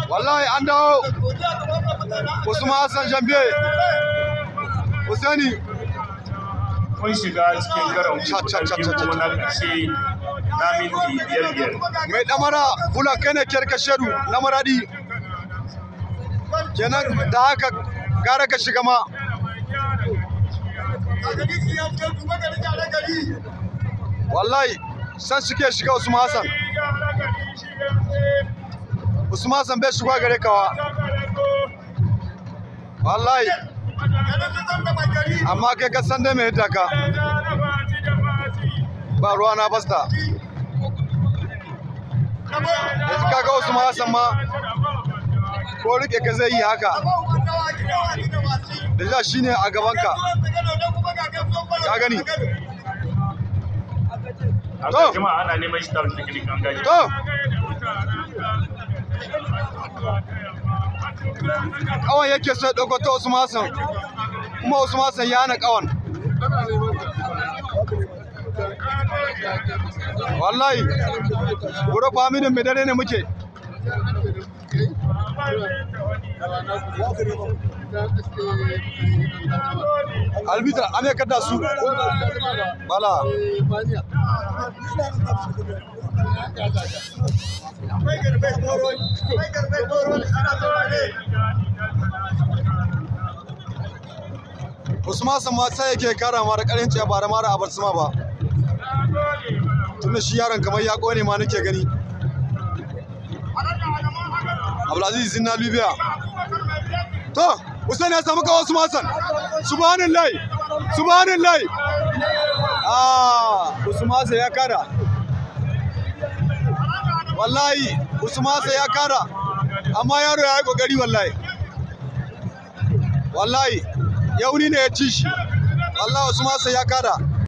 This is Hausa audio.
wallahi an dawo Usman Hassan Jambe Usani kun shiga cikin garin kuma na ƙarshe na minti 5 mai damara bula kai ne kerkasheru na maradi kenan da haka gara ka shiga ma wallahi san suke shiga Usman Hassan Usman Hassan bai shiga gare kawa wallahi amma kai ka san dai mai hidda ka ba ruwa na basta yanzu kaga Usman Hassan ma ko rike ka zai yi haka da shine a gabanka ka gani to jama'a ana neman shi tarin teknik an gani to kawan yake so dauko ta Usman Hassan kuma Usman Hassan ya hana kawan wallahi gura faminin mai dare ne muke albitra ame kada su bala Usman Hassan ma sai yake kara ma da karin ce ba da mara abar sama ba tunda shi yaron kamar ya kone ma nake gani Abdulaziz Zinna Libya to Usman ya samu kawo Usman Hassan subhanallahi Usman Hassan ya kara wallahi Usman Hassan ya kara amma yaro ya yi kokari wallahi yauni ne ya ci shi wallahi Usman Hassan ya kara